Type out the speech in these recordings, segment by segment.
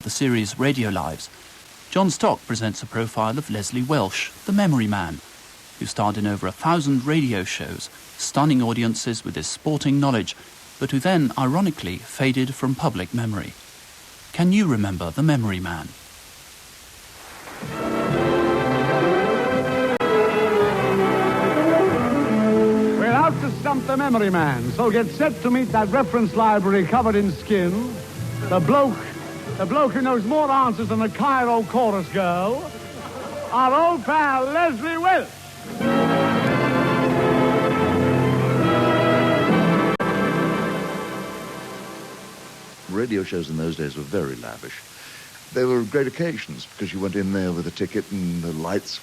the series Radio Lives, John Stock presents a profile of Leslie Welch, the memory man, who starred in over 1,000 radio shows, stunning audiences with his sporting knowledge, but who then, ironically, faded from public memory. Can you remember the memory man? We're out to stump the memory man, so get set to meet that reference library covered in skin. The bloke who knows more answers than a Cairo chorus girl. Our old pal, Leslie Welch. Radio shows in those days were very lavish. They were great occasions because you went in there with a ticket and the lights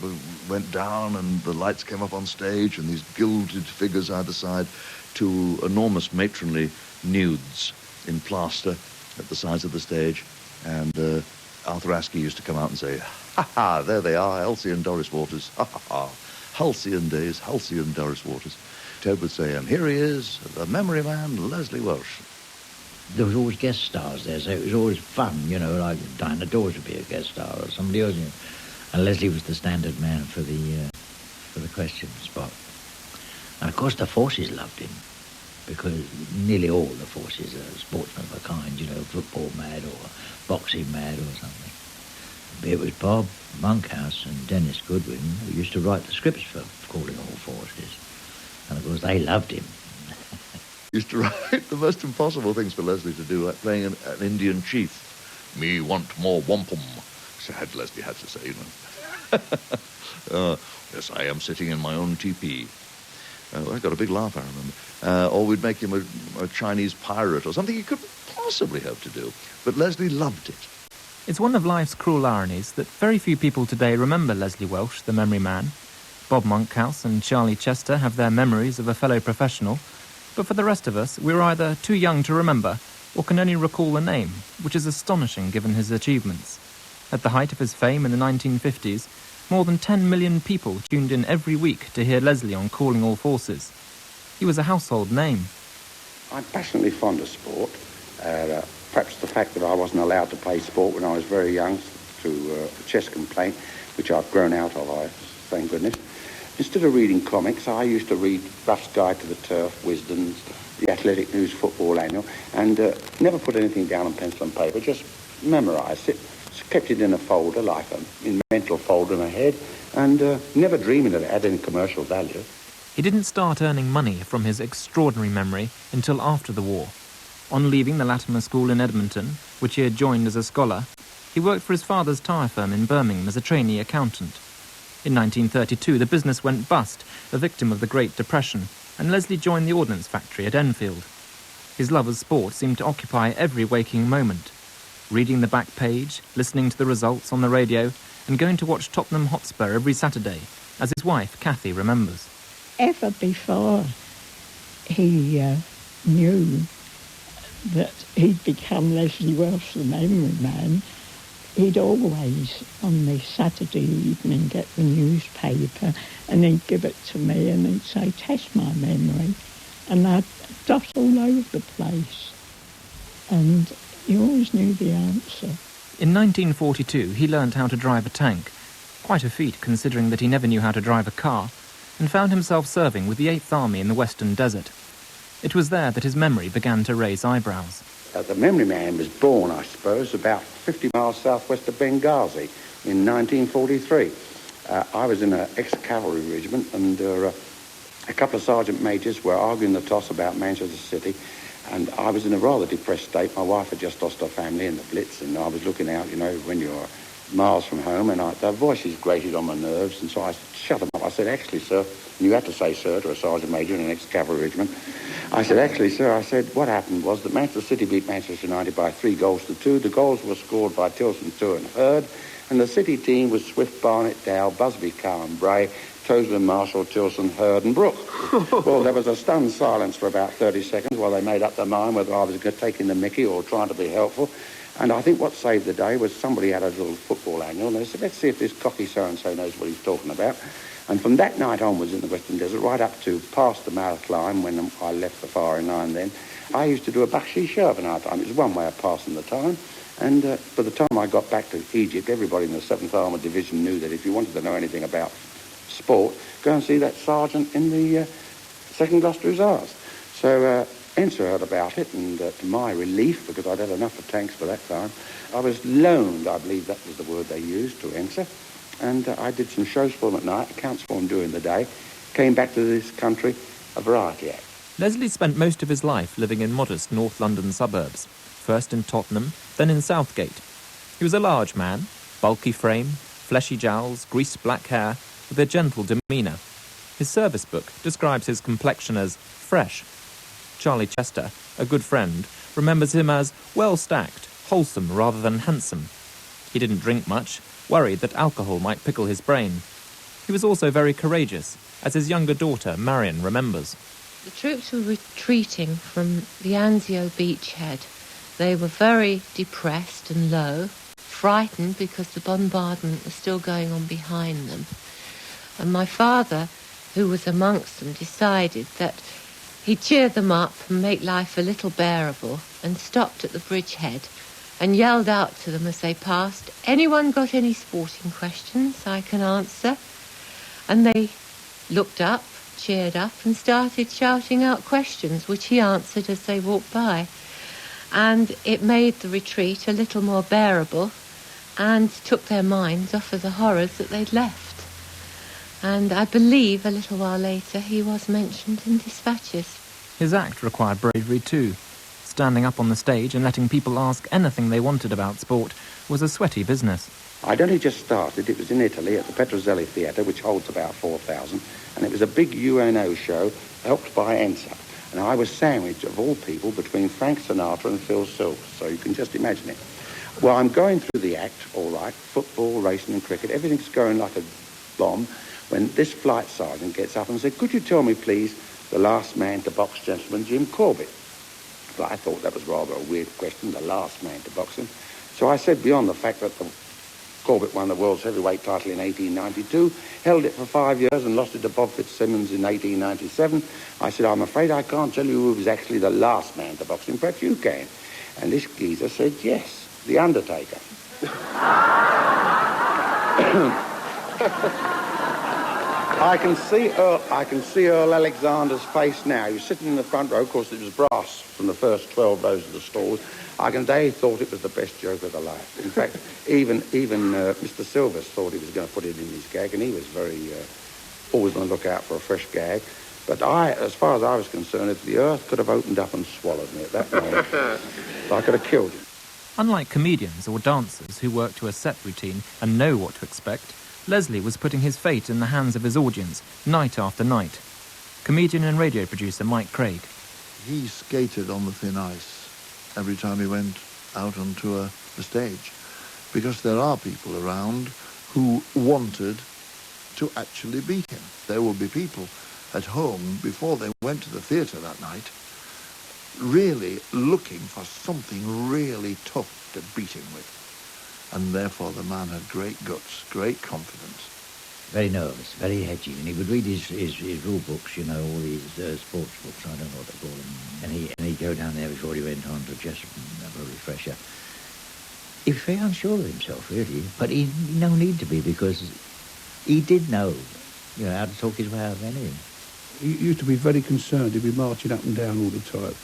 went down and the lights came up on stage and these gilded figures either side to enormous matronly nudes in plaster at the sides of the stage. And Arthur Askey used to come out and say, "Ha ha, there they are, Halcyon Doris Waters. Ha ha ha, halcyon days, halcyon Doris Waters." Ted would say, "And here he is, the memory man, Leslie Welch." There was always guest stars there, so it was always fun, you know, like Diana Dawes would be a guest star or somebody else, you know. And Leslie was the standard man for the question spot. And of course the forces loved him, because nearly all the forces are sportsmen of a kind, you know, football mad or boxing mad or something. It was Bob Monkhouse and Dennis Goodwin who used to write the scripts for Calling All Forces. And of course they loved him. Used to write the most impossible things for Leslie to do, like playing an Indian chief. "Me want more wampum," Leslie had to say, you know. "Yes, I am sitting in my own teepee." I got a big laugh, I remember. Or we'd make him a Chinese pirate or something he couldn't possibly hope to do. But Leslie loved it. It's one of life's cruel ironies that very few people today remember Leslie Welch, the memory man. Bob Monkhouse and Charlie Chester have their memories of a fellow professional, but for the rest of us, we're either too young to remember or can only recall the name, which is astonishing given his achievements. At the height of his fame in the 1950s, more than 10 million people tuned in every week to hear Leslie on Calling All Forces. He was a household name. I'm passionately fond of sport. Perhaps the fact that I wasn't allowed to play sport when I was very young through a chest complaint, which I've grown out of, thank goodness. Instead of reading comics, I used to read Ruff's Guide to the Turf, Wisden's, the Athletic News Football Annual, and never put anything down on pencil and paper, just memorised it, kept it in a folder, like a mental folder in my head, and never dreaming that it had any commercial value. He didn't start earning money from his extraordinary memory until after the war. On leaving the Latimer School in Edmonton, which he had joined as a scholar, he worked for his father's tyre firm in Birmingham as a trainee accountant. In 1932, the business went bust, a victim of the Great Depression, and Leslie joined the ordnance factory at Enfield. His love of sport seemed to occupy every waking moment. Reading the back page, listening to the results on the radio, and going to watch Tottenham Hotspur every Saturday, as his wife, Kathy, remembers. Ever before he knew that he'd become Leslie Welch, the memory man, he'd always, on the Saturday evening, get the newspaper and he'd give it to me and he'd say, "Test my memory." And I'd dot all over the place. And he always knew the answer. In 1942, he learned how to drive a tank, quite a feat considering that he never knew how to drive a car, and found himself serving with the 8th Army in the Western Desert. It was there that his memory began to raise eyebrows. The memory man was born, I suppose, about 50 miles southwest of Benghazi in 1943. I was in an ex-cavalry regiment, and a couple of sergeant majors were arguing the toss about Manchester City, and I was in a rather depressed state. My wife had just lost her family in the Blitz, and I was looking out, you know, when you're miles from home, and their voices grated on my nerves, and so I shut them up. I said, "Actually, sir," and you had to say sir to a sergeant major in an ex-cavalry regiment. I said, "Actually, sir," I said, "what happened was that Manchester City beat Manchester United by 3-2. The goals were scored by Tilson, Toure and Hurd, and the City team was Swift, Barnett, Dow, Busby, Carr and Bray, Toseland, Marshall, Tilson, Hurd and Brooke." Well, there was a stunned silence for about 30 seconds while they made up their mind whether I was taking the mickey or trying to be helpful. And I think what saved the day was somebody had a little football annual, and they said, "Let's see if this cocky so-and-so knows what he's talking about." And from that night onwards in the Western Desert, right up to past the Mouth Line, when I left the firing line then, I used to do a baksheesh of an hour time. It was one way of passing the time. And by the time I got back to Egypt, everybody in the 7th Armoured Division knew that if you wanted to know anything about sport, go and see that sergeant in the 2nd Gloucester Hussars. So Ensa heard about it, and to my relief, because I'd had enough of tanks for that time, I was loaned, I believe that was the word they used, to Ensa, and I did some shows for them at night, accounts for them during the day, came back to this country, a variety act. Leslie spent most of his life living in modest North London suburbs, first in Tottenham, then in Southgate. He was a large man, bulky frame, fleshy jowls, greased black hair, with a gentle demeanour. His service book describes his complexion as fresh. Charlie Chester, a good friend, remembers him as well-stacked, wholesome rather than handsome. He didn't drink much, worried that alcohol might pickle his brain. He was also very courageous, as his younger daughter, Marion, remembers. The troops were retreating from the Anzio beachhead. They were very depressed and low, frightened because the bombardment was still going on behind them. And my father, who was amongst them, decided that he'd cheer them up and make life a little bearable, and stopped at the bridgehead and yelled out to them as they passed, "Anyone got any sporting questions I can answer?" And they looked up, cheered up, and started shouting out questions, which he answered as they walked by. And it made the retreat a little more bearable and took their minds off of the horrors that they'd left. And I believe a little while later he was mentioned in dispatches. His act required bravery too. Standing up on the stage and letting people ask anything they wanted about sport was a sweaty business. I'd only just started. It was in Italy at the Petrozelli Theatre, which holds about 4,000, and it was a big UNO show helped by Ensa. And I was sandwiched, of all people, between Frank Sinatra and Phil Silvers, so you can just imagine it. Well, I'm going through the act, all right, football, racing and cricket, everything's going like a bomb, when this flight sergeant gets up and said, "Could you tell me, please, the last man to box gentleman, Jim Corbett?" But I thought that was rather a weird question, the last man to box him. So I said, beyond the fact that Corbett won the world's heavyweight title in 1892, held it for 5 years and lost it to Bob Fitzsimmons in 1897, I said, "I'm afraid I can't tell you who was actually the last man to box him, perhaps you can." And this geezer said, "Yes, the Undertaker." I can see Earl Alexander's face now. He was sitting in the front row. Of course, it was brass from the first 12 rows of the stalls. I can say he thought it was the best joke of the life. In fact, even Mr. Silvers thought he was going to put it in his gag, and he was very always on the lookout for a fresh gag. But as far as I was concerned, if the earth could have opened up and swallowed me at that moment, I could have killed him. Unlike comedians or dancers who work to a set routine and know what to expect, Leslie was putting his fate in the hands of his audience, night after night. Comedian and radio producer Mike Craig. He skated on the thin ice every time he went out onto the stage, because there are people around who wanted to actually beat him. There will be people at home, before they went to the theatre that night, really looking for something really tough to beat him with. And therefore the man had great guts, great confidence. Very nervous, very hedgy, and he would read his rule books, you know, all these sports books, I don't know what they call them, and he'd go down there before he went on to just have a refresher. He was very unsure of himself, really, but he no need to be, because he did know, you know, how to talk his way out of anything. He used to be very concerned. He'd be marching up and down all the time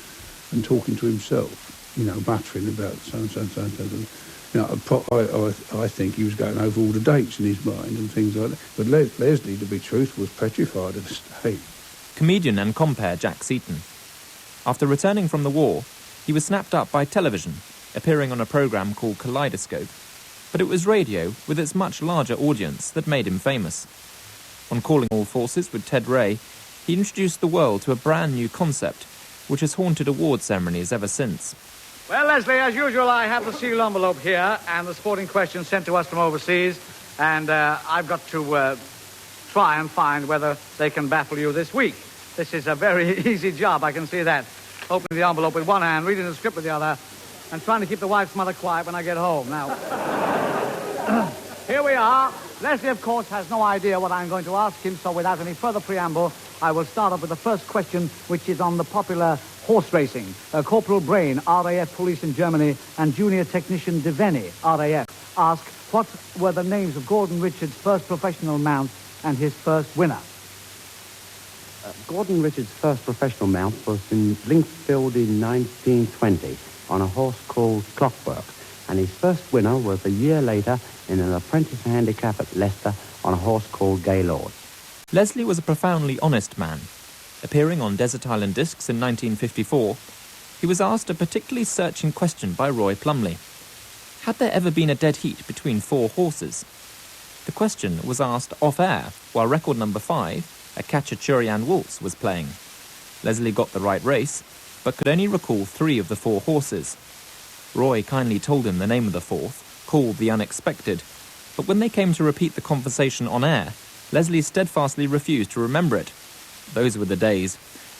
and talking to himself, you know, muttering about so-and-so. You know, I think he was going over all the dates in his mind and things like that. But Leslie, to be truthful, was petrified of the stage. Comedian and compere Jack Seaton. After returning from the war, he was snapped up by television, appearing on a programme called Kaleidoscope. But it was radio, with its much larger audience, that made him famous. On Calling All Forces with Ted Ray, he introduced the world to a brand new concept, which has haunted award ceremonies ever since. Well, Leslie, as usual, I have the sealed envelope here and the sporting questions sent to us from overseas, and I've got to try and find whether they can baffle you this week. This is a very easy job, I can see that. Opening the envelope with one hand, reading the script with the other, and trying to keep the wife's mother quiet when I get home. Now, here we are. Leslie, of course, has no idea what I'm going to ask him, so without any further preamble, I will start off with the first question, which is on the popular Horse racing. Corporal Brain, RAF Police in Germany, and Junior Technician Devaney, RAF, ask what were the names of Gordon Richards' first professional mount and his first winner. Gordon Richards' first professional mount was in Blinkfield in 1920 on a horse called Clockwork, and his first winner was a year later in an apprentice handicap at Leicester on a horse called Gaylord. Leslie was a profoundly honest man. Appearing on Desert Island Discs in 1954, he was asked a particularly searching question by Roy Plumley. Had there ever been a dead heat between 4 horses? The question was asked off-air, while record number 5, a Khachaturian waltz, was playing. Leslie got the right race, but could only recall 3 of the 4 horses. Roy kindly told him the name of the 4th, called the Unexpected, but when they came to repeat the conversation on air, Leslie steadfastly refused to remember it. Those were the days.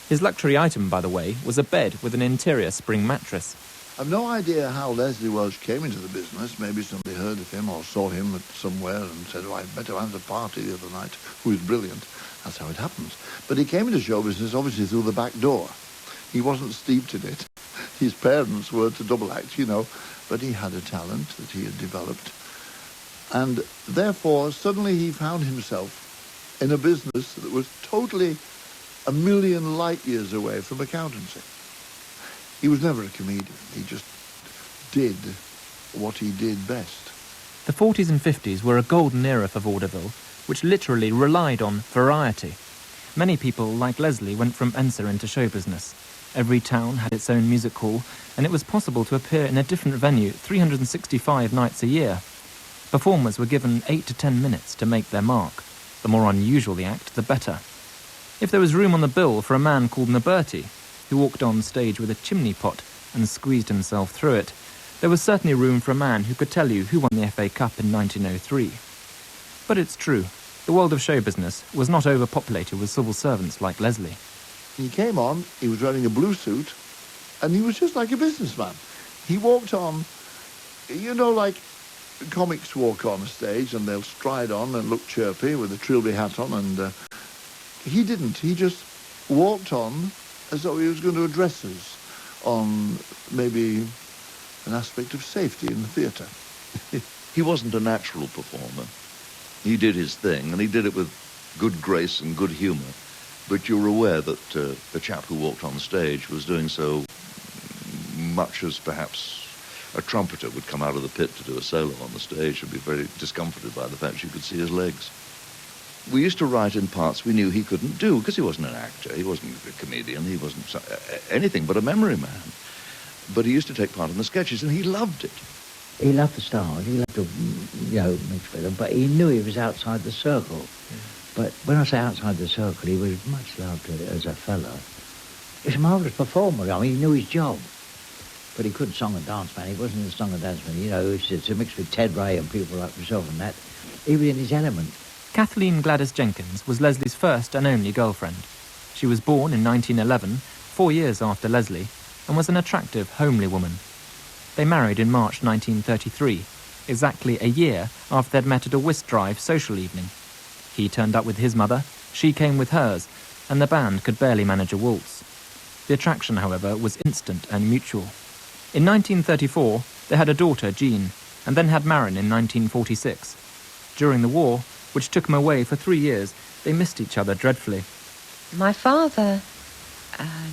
His luxury item, by the way, was a bed with an interior spring mattress. I've no idea how Leslie Welch came into the business. Maybe somebody heard of him or saw him somewhere and said, oh, I met him at a party the other night, who is brilliant. That's how it happens. But he came into show business obviously through the back door. He wasn't steeped in it. His parents were to double act, you know, but he had a talent that he had developed. And therefore, suddenly he found himself in a business that was totally a million light years away from accountancy. He was never a comedian. He just did what he did best. The 40s and 50s were a golden era for vaudeville, which literally relied on variety. Many people, like Leslie, went from Enser into show business. Every town had its own music hall, and it was possible to appear in a different venue 365 nights a year. Performers were given 8 to 10 minutes to make their mark. The more unusual the act, the better. If there was room on the bill for a man called Naberti, who walked on stage with a chimney pot and squeezed himself through it, there was certainly room for a man who could tell you who won the FA Cup in 1903. But it's true, the world of show business was not overpopulated with civil servants like Leslie. He came on, he was wearing a blue suit, and he was just like a businessman. He walked on, you know, like comics walk on a stage and they'll stride on and look chirpy with a trilby hat on, and he didn't. He just walked on as though he was going to address us on maybe an aspect of safety in the theatre. He wasn't a natural performer. He did his thing, and he did it with good grace and good humour. But you were aware that the chap who walked on stage was doing so much as perhaps a trumpeter would come out of the pit to do a solo on the stage and be very discomforted by the fact you could see his legs. We used to write in parts we knew he couldn't do, because he wasn't an actor, he wasn't a comedian, he wasn't anything but a memory man. But he used to take part in the sketches, and he loved it. He loved the stars, he loved to, mix with them, but he knew he was outside the circle. Yeah. But when I say outside the circle, he was much loved as a fellow. He was a marvellous performer. I mean, he knew his job. But he couldn't song and dance, man. He wasn't a song and dance man. You know, it's a mix with Ted Ray and people like myself and that. He was in his element. Kathleen Gladys Jenkins was Leslie's first and only girlfriend. She was born in 1911, 4 years after Leslie, and was an attractive, homely woman. They married in March 1933, exactly a year after they'd met at a whist drive social evening. He turned up with his mother, she came with hers, and the band could barely manage a waltz. The attraction, however, was instant and mutual. In 1934, they had a daughter, Jean, and then had Marion in 1946. During the war, which took them away for 3 years, they missed each other dreadfully. My father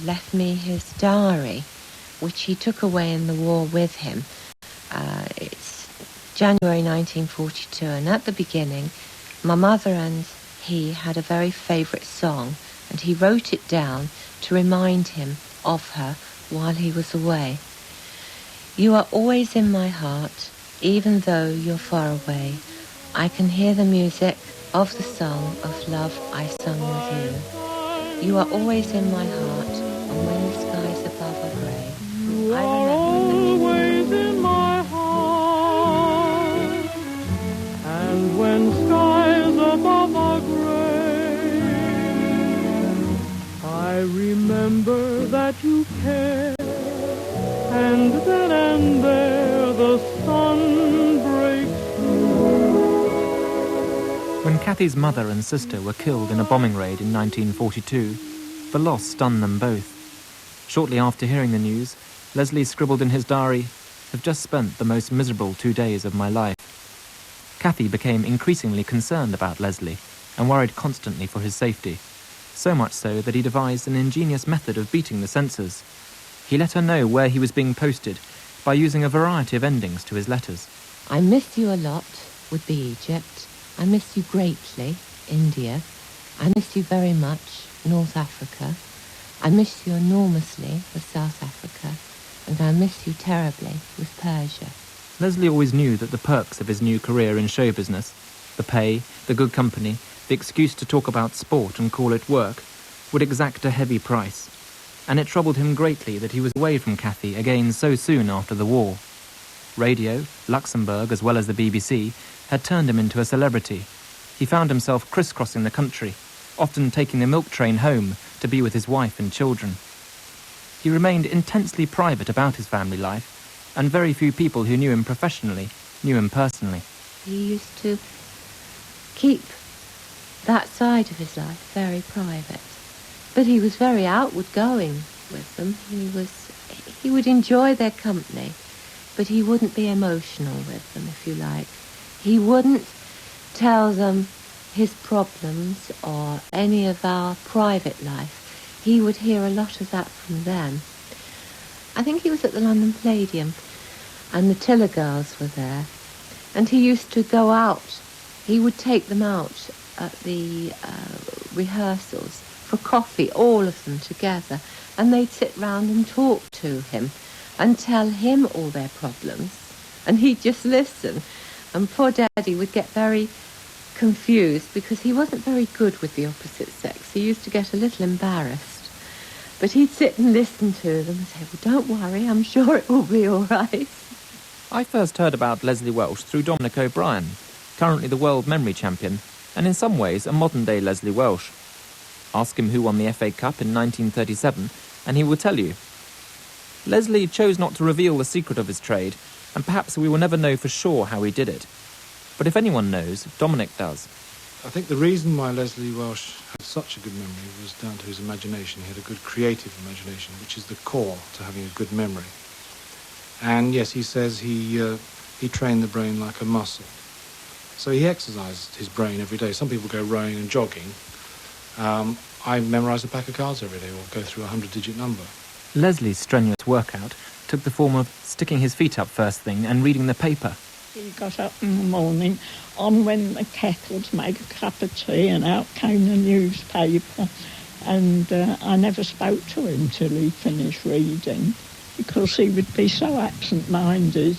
left me his diary, which he took away in the war with him. It's January 1942, and at the beginning, my mother and he had a very favourite song, and he wrote it down to remind him of her while he was away. You are always in my heart, even though you're far away. I can hear the music of the song of love I sung with you. You are always in my heart, and when the skies above are grey, you are always in my heart, and when skies above are grey, I remember that you care, and then and there the sun breaks. When Kathy's mother and sister were killed in a bombing raid in 1942, the loss stunned them both. Shortly after hearing the news, Leslie scribbled in his diary, "Have just spent the most miserable 2 days of my life." Kathy became increasingly concerned about Leslie and worried constantly for his safety, so much so that he devised an ingenious method of beating the censors. He let her know where he was being posted by using a variety of endings to his letters. I miss you a lot, would be Egypt. I miss you greatly, India. I miss you very much, North Africa. I miss you enormously with South Africa. And I miss you terribly with Persia. Leslie always knew that the perks of his new career in show business, the pay, the good company, the excuse to talk about sport and call it work, would exact a heavy price. And it troubled him greatly that he was away from Kathy again so soon after the war. Radio, Luxembourg as well as the BBC, had turned him into a celebrity. He found himself crisscrossing the country, often taking the milk train home to be with his wife and children. He remained intensely private about his family life, and very few people who knew him professionally knew him personally. He used to keep that side of his life very private. But he was very outward-going with them. He would enjoy their company, but he wouldn't be emotional with them, if you like. He wouldn't tell them his problems or any of our private life. He would hear a lot of that from them. I think he was at the London Palladium, and the Tiller girls were there, and he used to go out. He would take them out at the rehearsals for coffee, all of them together, and they'd sit round and talk to him and tell him all their problems, and he'd just listen. And poor Daddy would get very confused because he wasn't very good with the opposite sex. He used to get a little embarrassed. But he'd sit and listen to them and say, "Well, don't worry, I'm sure it will be all right." I first heard about Leslie Welch through Dominic O'Brien, currently the world memory champion, and in some ways a modern-day Leslie Welch. Ask him who won the FA Cup in 1937, and he will tell you. Leslie chose not to reveal the secret of his trade, and perhaps we will never know for sure how he did it. But if anyone knows, Dominic does. I think the reason why Leslie Welch had such a good memory was down to his imagination. He had a good creative imagination, which is the core to having a good memory. And yes, he says he trained the brain like a muscle. So he exercised his brain every day. Some people go rowing and jogging. I memorise a pack of cards every day or go through a 100-digit number. Leslie's strenuous workout took the form of sticking his feet up first thing and reading the paper. He got up in the morning, on went the kettle to make a cup of tea, and out came the newspaper. And I never spoke to him till he finished reading, because he would be so absent-minded,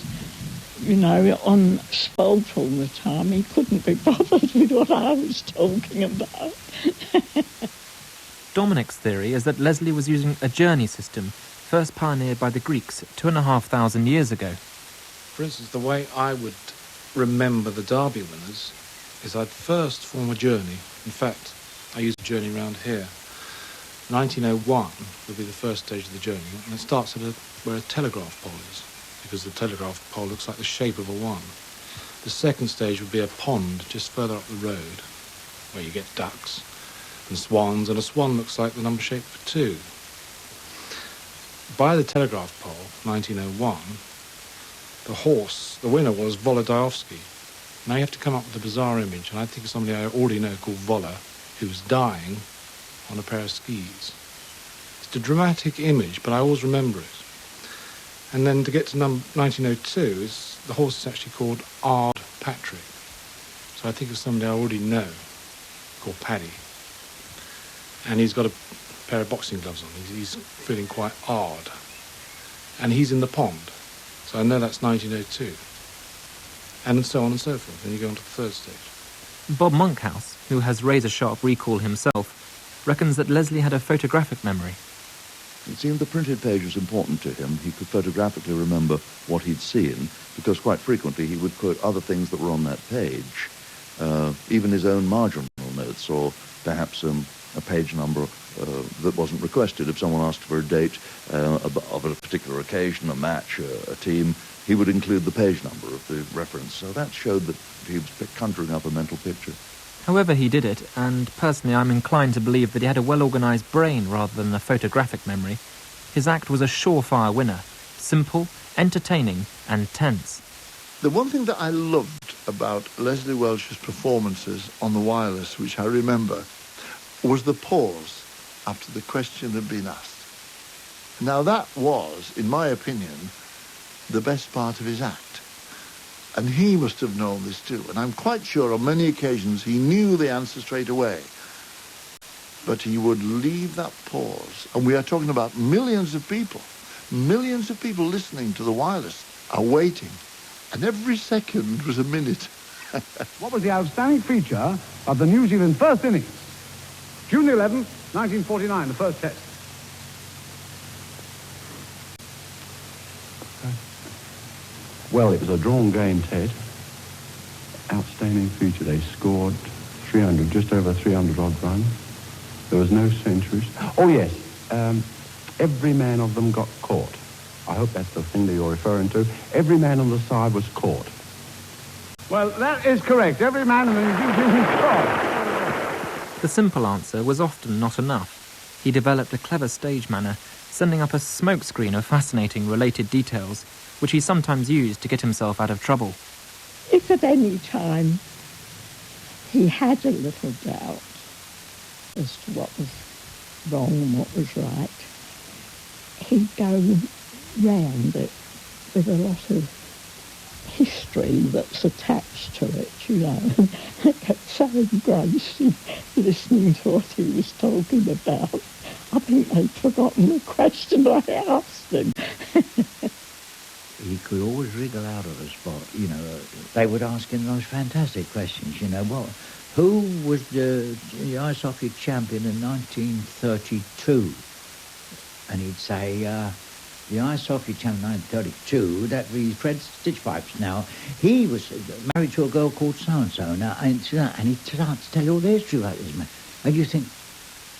you know, on sport all the time. He couldn't be bothered with what I was talking about. Dominic's theory is that Leslie was using a journey system first pioneered by the Greeks 2,500 years ago. For instance, the way I would remember the Derby winners is I'd first form a journey. In fact, I use a journey around here. 1901 would be the first stage of the journey, and it starts at where a telegraph pole is, because the telegraph pole looks like the shape of a 1. The second stage would be a pond just further up the road, where you get ducks and swans, and a swan looks like the number shape of 2. By the telegraph pole, 1901, the winner was Volodyaevsky. Now you have to come up with a bizarre image, and I think of somebody I already know called Vola, who was dying on a pair of skis. It's a dramatic image, but I always remember it. And then to get to 1902, the horse is actually called Ard Patrick. So I think of somebody I already know called Paddy. And he's got a pair of boxing gloves on. He's feeling quite hard. And he's in the pond. So I know that's 1902. And so on and so forth. Then you go on to the third stage. Bob Monkhouse, who has razor-sharp recall himself, reckons that Leslie had a photographic memory. It seemed the printed page was important to him. He could photographically remember what he'd seen, because quite frequently he would quote other things that were on that page, even his own marginal notes, or perhaps a page number that wasn't requested. If someone asked for a date of a particular occasion, a match, a team, he would include the page number of the reference. So that showed that he was conjuring up a mental picture. However he did it, and personally I'm inclined to believe that he had a well-organised brain rather than a photographic memory, His act was a surefire winner, simple, entertaining and tense. The one thing that I loved about Leslie Welch's performances on the wireless, which I remember, was the pause after the question had been asked. Now that was, in my opinion, the best part of his act. And he must have known this too. And I'm quite sure on many occasions he knew the answer straight away. But he would leave that pause. And we are talking about millions of people listening to the wireless are waiting. And every second was a minute. What was the outstanding feature of the New Zealand first innings? June 11, 1949, the first test. Well, it was a drawn game, Ted. Outstanding feature. They scored 300, just over 300 odd runs. There was no centuries. Oh, yes. Every man of them got caught. I hope that's the thing that you're referring to. Every man on the side was caught. Well, that is correct. Every man in the New Zealand squad. The simple answer was often not enough. He developed a clever stage manner, sending up a smokescreen of fascinating related details, which he sometimes used to get himself out of trouble. If at any time he had a little doubt as to what was wrong and what was right, he'd go round it with a lot of history that's attached to it, you know. I kept so engrossed in listening to what he was talking about. I think they'd forgotten the question I asked him. He could always wriggle out of the spot, you know. They would ask him those fantastic questions, you know. Who was the ice hockey champion in 1932? And he'd say, the ice hockey champion in 1932, that was Fred Stitchpipes. Now, he was married to a girl called so-and-so. Now, and he started to tell you all the history about this man. And you think,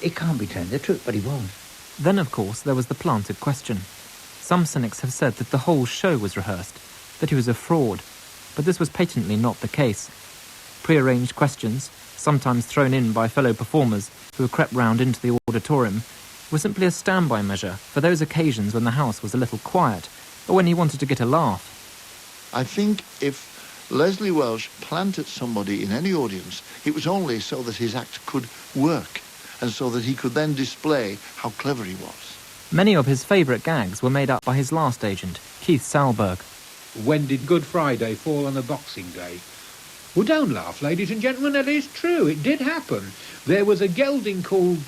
it can't be telling the truth, but he was. Then, of course, there was the planted question. Some cynics have said that the whole show was rehearsed, that he was a fraud, but this was patently not the case. Pre-arranged questions, sometimes thrown in by fellow performers who had crept round into the auditorium, were simply a standby measure for those occasions when the house was a little quiet, or when he wanted to get a laugh. I think if Leslie Welch planted somebody in any audience, it was only so that his act could work, and so that he could then display how clever he was. Many of his favourite gags were made up by his last agent, Keith Salberg. When did Good Friday fall on a Boxing Day? Well, don't laugh, ladies and gentlemen, that is true. It did happen. There was a gelding called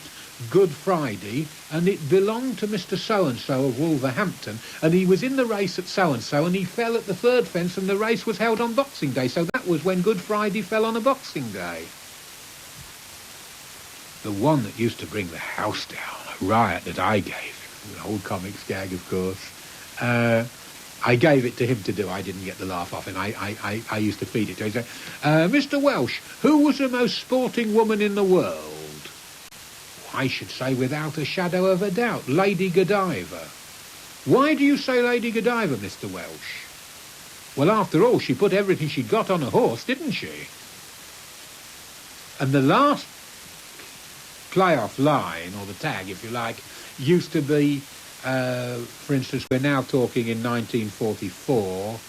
Good Friday, and it belonged to Mr. So-and-so of Wolverhampton, and he was in the race at so-and-so, and he fell at the third fence, and the race was held on Boxing Day, so that was when Good Friday fell on a Boxing Day. The one that used to bring the house down, a riot that I gave, an old comics gag, of course, I gave it to him to do. I didn't get the laugh off him. I used to feed it to him. Say, Mr. Welch, who was the most sporting woman in the world? I should say, without a shadow of a doubt, Lady Godiva. Why do you say Lady Godiva, Mr. Welch? Well, after all, she put everything she'd got on a horse, didn't she? And the last playoff line, or the tag, if you like, used to be, for instance, we're now talking in 1944,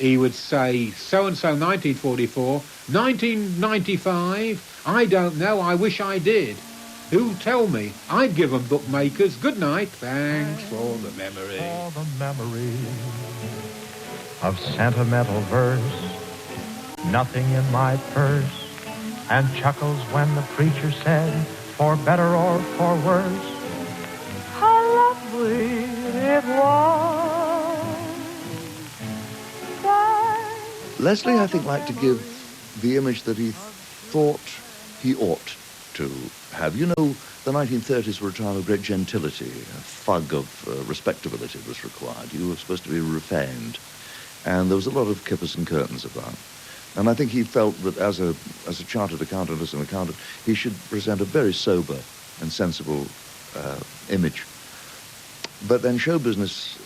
he would say, so-and-so 1944, 1995, I don't know, I wish I did. Who tell me? I'd give them bookmakers. Good night. Thanks for the memory. For the memory of sentimental verse, nothing in my purse, and chuckles when the preacher said, for better or for worse, how lovely it was. Leslie, I think, liked to give the image that he thought he ought to have. You know, the 1930s were a time of great gentility. A fug of respectability was required. You were supposed to be refined. And there was a lot of kippers and curtains about. And I think he felt that as a chartered accountant, as an accountant, he should present a very sober and sensible image. But then show business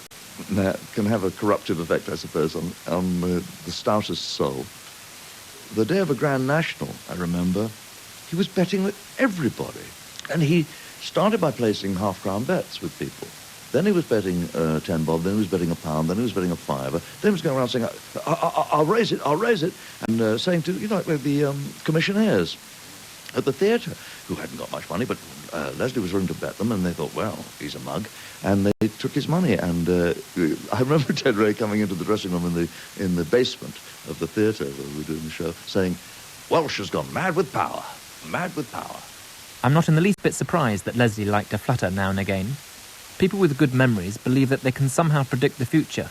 can have a corruptive effect, I suppose, on the stoutest soul. The day of a Grand National, I remember, he was betting with everybody. And he started by placing half-crown bets with people. Then he was betting 10 bob, then he was betting £1, then he was betting a fiver, then he was going around saying, I'll raise it, and saying to, like the commissionaires at the theatre, who hadn't got much money, but Leslie was willing to bet them, and they thought, well, he's a mug, and they took his money. And I remember Ted Ray coming into the dressing room in the basement of the theatre where we were doing the show, saying, Welsh has gone mad with power, mad with power. I'm not in the least bit surprised that Leslie liked to flutter now and again. People with good memories believe that they can somehow predict the future.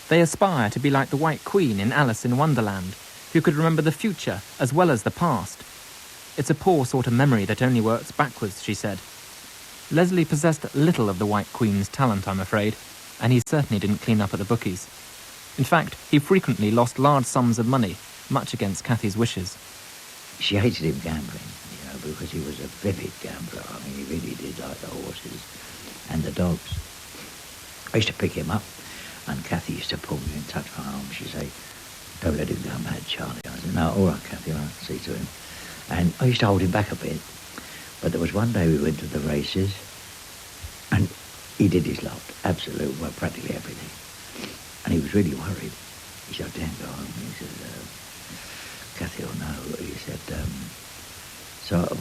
They aspire to be like the White Queen in Alice in Wonderland, who could remember the future as well as the past. It's a poor sort of memory that only works backwards, she said. Leslie possessed little of the White Queen's talent, I'm afraid, and he certainly didn't clean up at the bookies. In fact, he frequently lost large sums of money, much against Cathy's wishes. She hated him gambling, because he was a vivid gambler. I mean, he really did like the horses and the dogs. I used to pick him up, and Cathy used to pull me and touch my arm. She'd say, don't let him go mad, Charlie. I said, no, all right, Cathy, I'll see to him. And I used to hold him back a bit. But there was one day we went to the races, and he did his lot, practically everything. And he was really worried. He said, Dan, go home. He said, Cathy will know. He said,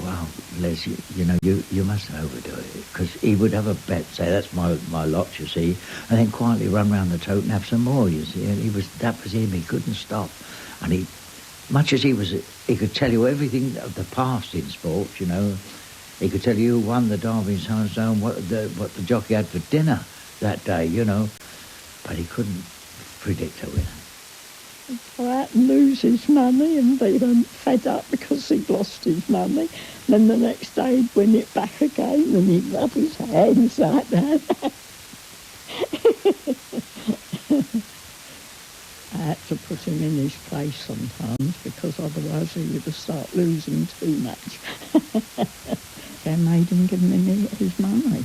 well, Les, you mustn't overdo it. Because he would have a bet, say, that's my lot, you see, and then quietly run round the tote and have some more, you see. And that was him. He couldn't stop. And much as he could tell you everything of the past in sport, He could tell you who won the Derby in Sunstone, what the jockey had for dinner that day, But he couldn't predict a winner. Go out and lose his money and be fed up because he'd lost his money. Then the next day he'd win it back again and he'd rub his hands like that. I had to put him in his place sometimes because otherwise he would have started losing too much. I made him give me his money.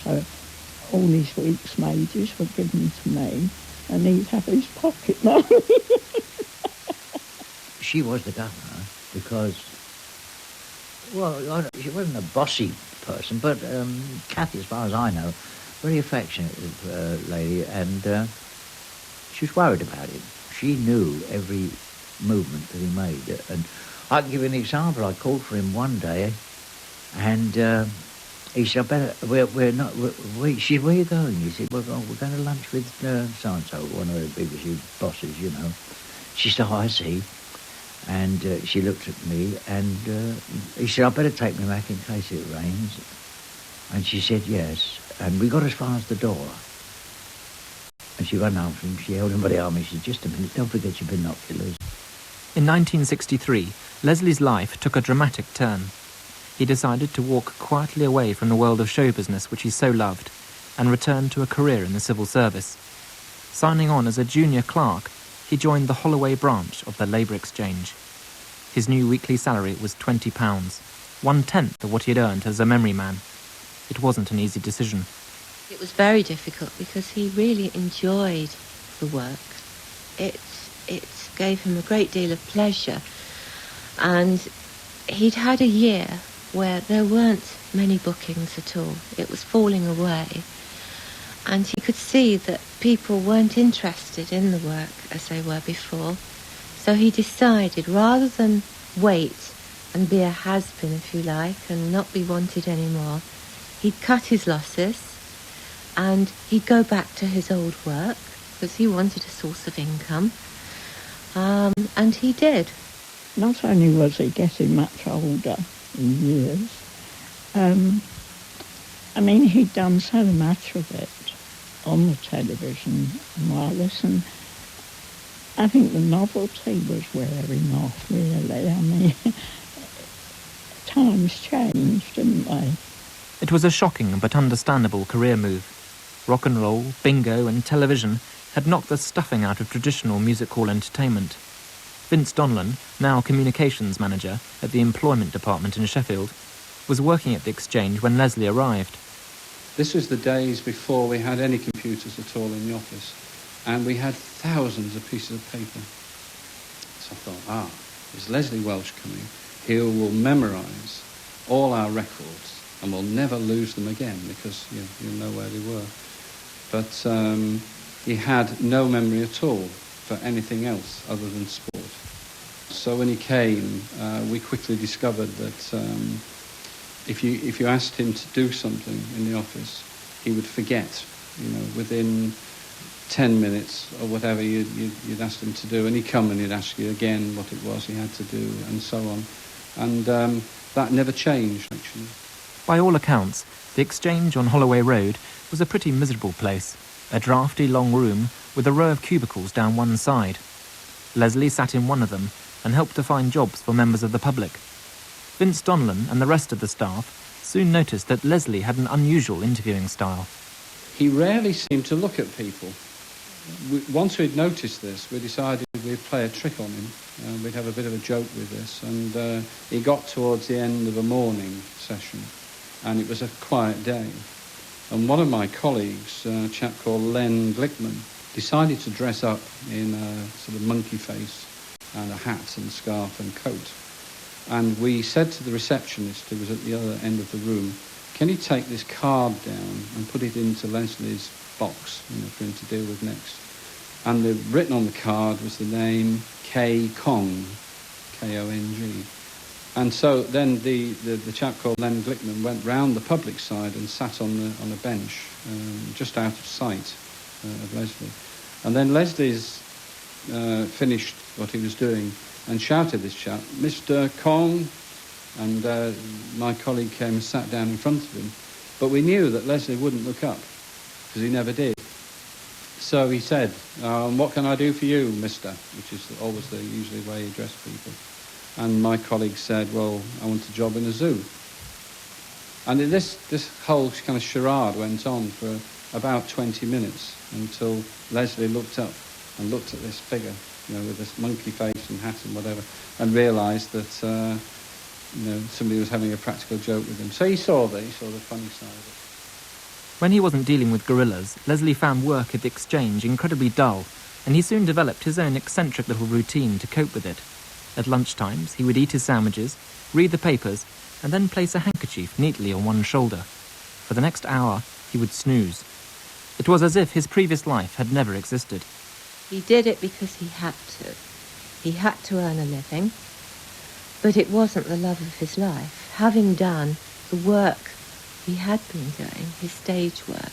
So all his week's wages were given to me and he'd have his pocket money. She was the governor because, she wasn't a bossy person, but Cathy, as far as I know, very affectionate lady, and she was worried about him. She knew every movement that he made. And I can give you an example. I called for him one day, and he said, she said, where are you going? He said, we're going to lunch with so-and-so, one of the BBC bosses, She said, I see. And she looked at me, and he said, I better take me back in case it rains. And she said, yes. And we got as far as the door. And she ran after him, she held him by the arm, and she said, just a minute, don't forget your binoculars. In 1963, Leslie's life took a dramatic turn. He decided to walk quietly away from the world of show business which he so loved, and return to a career in the civil service. Signing on as a junior clerk, he joined the Holloway branch of the Labour Exchange. His new weekly salary was £20, 1/10 of what he had earned as a memory man. It wasn't an easy decision. It was very difficult because he really enjoyed the work. It gave him a great deal of pleasure. And he'd had a year where there weren't many bookings at all. It was falling away. And he could see that people weren't interested in the work as they were before. So he decided, rather than wait and be a has-been, if you like, and not be wanted anymore, he'd cut his losses and he'd go back to his old work because he wanted a source of income. And he did. Not only was he getting much older in years, he'd done so much of it on the television and wireless, and I think the novelty was wearing off, really. Times changed, didn't they? It was a shocking but understandable career move. Rock and roll, bingo and television had knocked the stuffing out of traditional music hall entertainment. Vince Donlan, now communications manager at the employment department in Sheffield, was working at the exchange when Leslie arrived. This was the days before we had any computers at all in the office, and we had thousands of pieces of paper. So I thought, there's Leslie Welch coming. He will memorise all our records, and we'll never lose them again because you'll know where they were. But he had no memory at all for anything else other than sport. So when he came, we quickly discovered that if you asked him to do something in the office, he would forget, within 10 minutes or whatever you'd asked him to do, and he'd come and he'd ask you again what it was he had to do, and so on. And that never changed, actually. By all accounts, the Exchange on Holloway Road was a pretty miserable place, a draughty long room with a row of cubicles down one side. Leslie sat in one of them and helped to find jobs for members of the public. Vince Donlan and the rest of the staff soon noticed that Leslie had an unusual interviewing style. He rarely seemed to look at people. Once we'd noticed this, we decided we'd play a trick on him. We'd have a bit of a joke with this, and he got towards the end of a morning session, and it was a quiet day. And one of my colleagues, a chap called Len Glickman, decided to dress up in a sort of monkey face and a hat and scarf and coat. And we said to the receptionist, who was at the other end of the room, can you take this card down and put it into Leslie's box, for him to deal with next? And written on the card was the name K. Kong, K-O-N-G. And so then the chap called Len Glickman went round the public side and sat on a bench, just out of sight of Leslie. And then Leslie's finished what he was doing and shouted this chap, Mr. Kong, and my colleague came and sat down in front of him. But we knew that Leslie wouldn't look up, because he never did. So he said, what can I do for you, mister? Which is always the usually way he addressed people. And my colleague said, well, I want a job in a zoo. And this whole kind of charade went on for about 20 minutes until Leslie looked up and looked at this figure, with this monkey face and hat and whatever, and realised that, somebody was having a practical joke with him. So he saw the funny side of it. When he wasn't dealing with gorillas, Leslie found work at the Exchange incredibly dull, and he soon developed his own eccentric little routine to cope with it. At lunchtimes, he would eat his sandwiches, read the papers, and then place a handkerchief neatly on one shoulder. For the next hour, he would snooze. It was as if his previous life had never existed. He did it because he had to. He had to earn a living, but it wasn't the love of his life. Having done the work he had been doing, his stage work,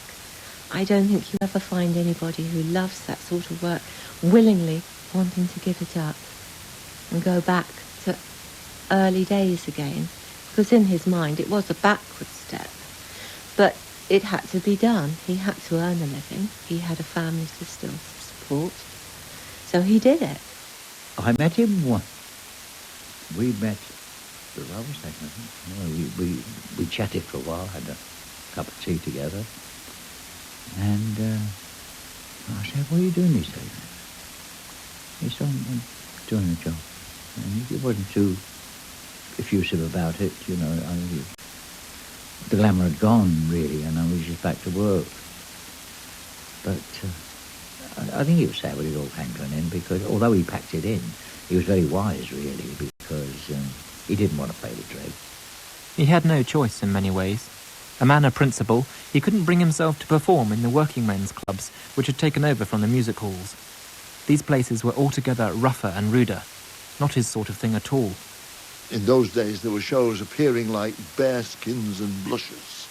I don't think you ever find anybody who loves that sort of work willingly wanting to give it up and go back to early days again, because in his mind it was a backward step, but it had to be done. He had to earn a living. He had a family to still support, so he did it. I met him once. We met the railway station, I think. We chatted for a while, had a cup of tea together, and I said, what are you doing these days? He said, I'm doing a job. And he wasn't too effusive about it, the glamour had gone, really, and I was just back to work. But I think he was sad when it all came to an end, because although he packed it in, he was very wise, really, because he didn't want to play the dread. He had no choice in many ways. A man of principle, he couldn't bring himself to perform in the working men's clubs which had taken over from the music halls. These places were altogether rougher and ruder. Not his sort of thing at all. In those days, there were shows appearing like bare skins and blushes.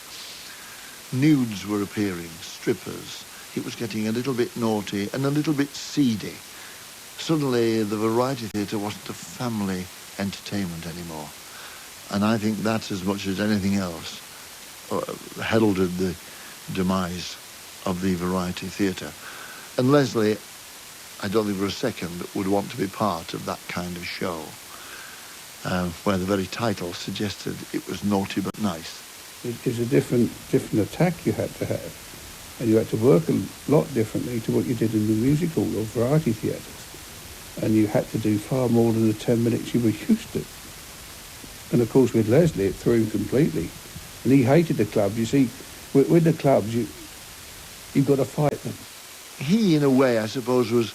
Nudes were appearing, strippers. It was getting a little bit naughty and a little bit seedy. Suddenly, the variety theatre wasn't a family entertainment anymore. And I think that, as much as anything else, heralded the demise of the variety theatre. And Leslie, I don't think for a second would want to be part of that kind of show, where the very title suggested it was naughty but nice. It's a different attack you had to have, and you had to work a lot differently to what you did in the music hall or variety theatres, and you had to do far more than the 10 minutes you were used to. And of course with Leslie it threw him completely, and he hated the clubs. You see, with the clubs you've got to fight them. He, in a way, I suppose, was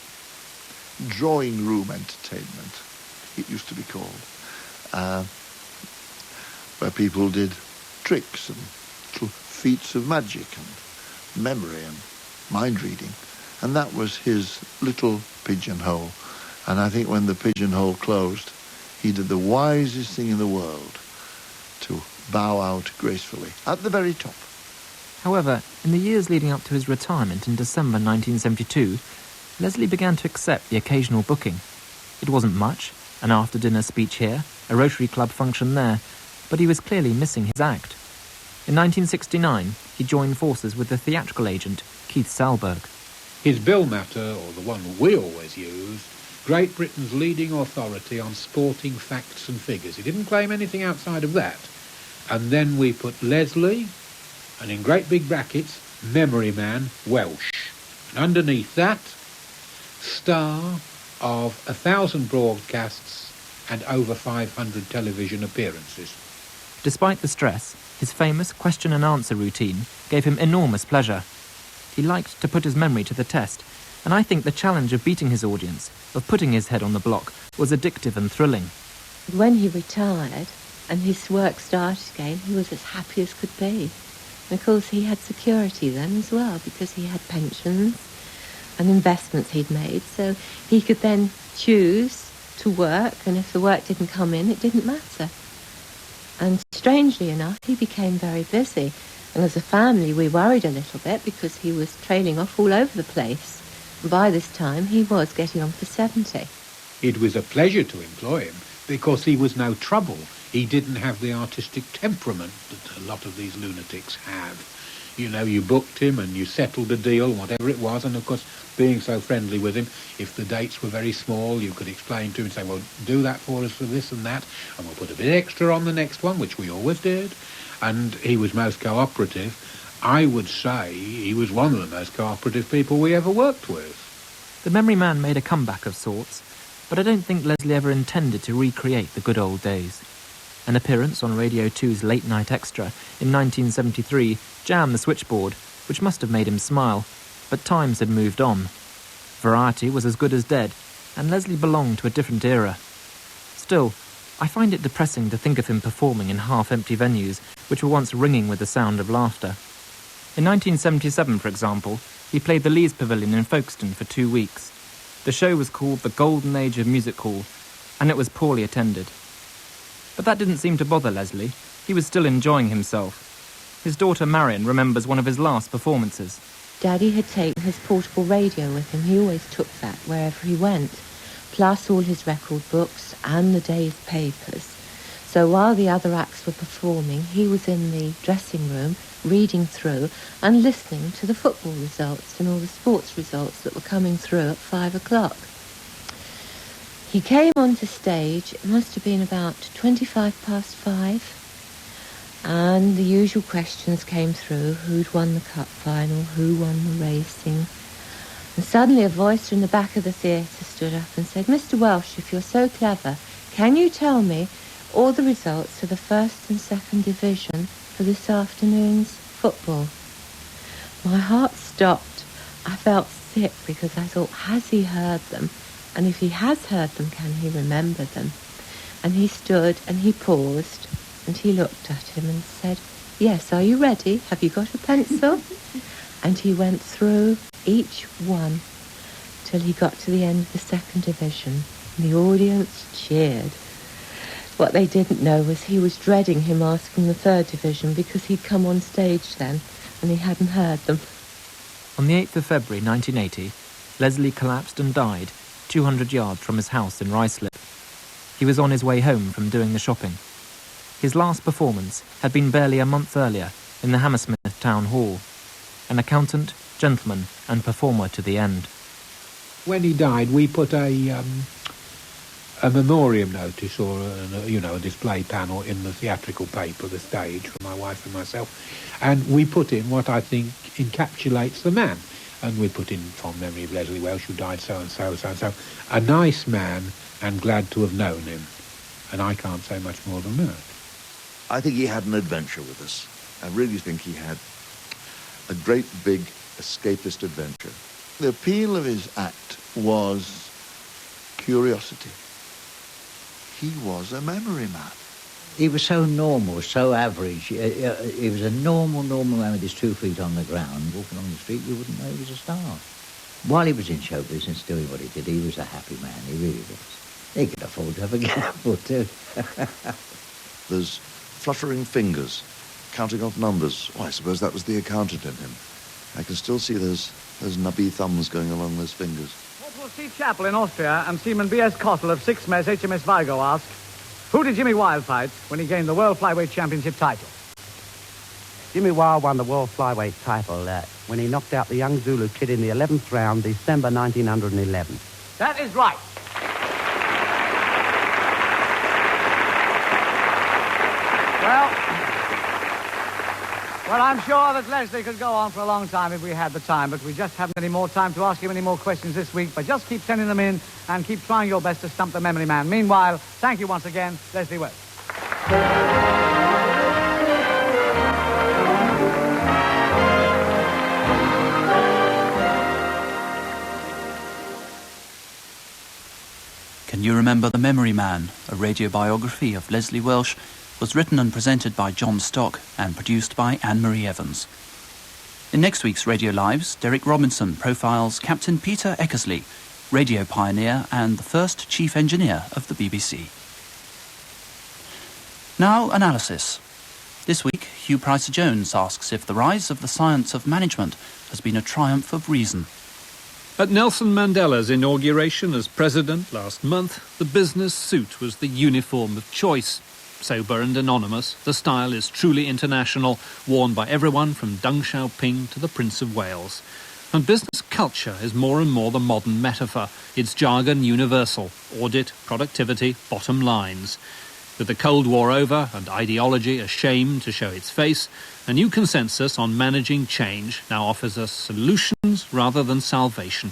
drawing room entertainment, it used to be called, where people did tricks and little feats of magic and memory and mind reading. And that was his little pigeonhole. And I think when the pigeonhole closed, he did the wisest thing in the world, to bow out gracefully at the very top. However, in the years leading up to his retirement in December 1972, Leslie began to accept the occasional booking. It wasn't much, an after-dinner speech here, a Rotary Club function there, but he was clearly missing his act. In 1969, he joined forces with the theatrical agent, Keith Salberg. His bill matter, or the one we always use, Great Britain's leading authority on sporting facts and figures. He didn't claim anything outside of that. And then we put Leslie, and in great big brackets, Memory Man Welsh. And underneath that, star of 1,000 broadcasts and over 500 television appearances. Despite the stress, his famous question and answer routine gave him enormous pleasure. He liked to put his memory to the test, and I think the challenge of beating his audience, of putting his head on the block, was addictive and thrilling. When he retired and his work started again, he was as happy as could be. And of course he had security then as well, because he had pensions and investments he'd made, so he could then choose to work, and if the work didn't come in, it didn't matter. And strangely enough, he became very busy. And as a family, we worried a little bit because he was trailing off all over the place. And by this time, he was getting on for 70. It was a pleasure to employ him because he was no trouble. He didn't have the artistic temperament that a lot of these lunatics have. You know, you booked him and you settled a deal, whatever it was, and of course, being so friendly with him, if the dates were very small, you could explain to him and say, well, do that for us for this and that, and we'll put a bit extra on the next one, which we always did. And he was most cooperative. I would say he was one of the most cooperative people we ever worked with. The Memory Man made a comeback of sorts, but I don't think Leslie ever intended to recreate the good old days. An appearance on Radio 2's Late Night Extra in 1973 jammed the switchboard, which must have made him smile, but times had moved on. Variety was as good as dead, and Leslie belonged to a different era. Still, I find it depressing to think of him performing in half-empty venues, which were once ringing with the sound of laughter. In 1977, for example, he played the Lees Pavilion in Folkestone for 2 weeks. The show was called The Golden Age of Music Hall, and it was poorly attended. But that didn't seem to bother Leslie. He was still enjoying himself. His daughter Marion remembers one of his last performances. Daddy had taken his portable radio with him. He always took that wherever he went, plus all his record books and the day's papers. So while the other acts were performing, he was in the dressing room reading through and listening to the football results and all the sports results that were coming through at 5 o'clock. He came onto stage, it must have been about 5:25, and the usual questions came through: who'd won the cup final, who won the racing. And suddenly a voice from the back of the theatre stood up and said, "Mr. Welsh, if you're so clever, can you tell me all the results of the first and second division for this afternoon's football?" My heart stopped. I felt sick because I thought, has he heard them? And if he has heard them, can he remember them? And he stood and he paused and he looked at him and said, "Yes, are you ready? Have you got a pencil?" And he went through each one till he got to the end of the second division. And the audience cheered. What they didn't know was he was dreading him asking the third division because he'd come on stage then and he hadn't heard them. On the 8th of February 1980, Leslie collapsed and died 200 yards from his house in Ruislip. He was on his way home from doing the shopping. His last performance had been barely a month earlier in the Hammersmith Town Hall. An accountant, gentleman and performer to the end. When he died, we put a memoriam notice or a display panel in the theatrical paper, the stage, for my wife and myself, and we put in what I think encapsulates the man. And we put in fond memory of Leslie Welch, who died so-and-so, so-and-so. A nice man, and glad to have known him. And I can't say much more than that. I think he had an adventure with us. I really think he had a great big escapist adventure. The appeal of his act was curiosity. He was a memory man. He was so normal, so average. He was a normal man with his 2 feet on the ground. Walking on the street, you wouldn't know he was a star. While he was in show business doing what he did, he was a happy man. He really was. He could afford to have a gamble, too. There's fluttering fingers, counting off numbers. Oh, I suppose that was the accountant in him. I can still see those nubby thumbs going along those fingers. Corporal C. Chappell in Austria and Seaman B.S. Cottle of 6th Mess HMS Vigo ask, who did Jimmy Wilde fight when he gained the World Flyweight Championship title? Jimmy Wilde won the World Flyweight title when he knocked out the young Zulu kid in the 11th round, December 1911. That is right. Well, I'm sure that Leslie could go on for a long time if we had the time, but we just haven't any more time to ask him any more questions this week. But just keep sending them in and keep trying your best to stump the memory man. Meanwhile, thank you once again, Leslie Welch. Can you remember The Memory Man, a radio biography of Leslie Welch, was written and presented by John Stock and produced by Anne-Marie Evans. In next week's Radio Lives, Derek Robinson profiles Captain Peter Eckersley, radio pioneer and the first chief engineer of the BBC. Now, analysis. This week, Hugh Pricer-Jones asks if the rise of the science of management has been a triumph of reason. At Nelson Mandela's inauguration as president last month, the business suit was the uniform of choice. Sober and anonymous, the style is truly international, worn by everyone from Deng Xiaoping to the Prince of Wales. And business culture is more and more the modern metaphor, its jargon universal: audit, productivity, bottom lines. With the Cold War over and ideology ashamed to show its face, a new consensus on managing change now offers us solutions rather than salvation.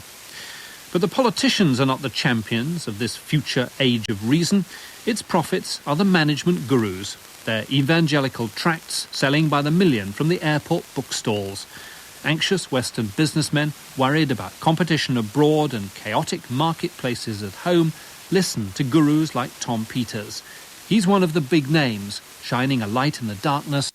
But the politicians are not the champions of this future age of reason. Its prophets are the management gurus, their evangelical tracts selling by the million from the airport bookstalls. Anxious Western businessmen, worried about competition abroad and chaotic marketplaces at home, listen to gurus like Tom Peters. He's one of the big names, shining a light in the darkness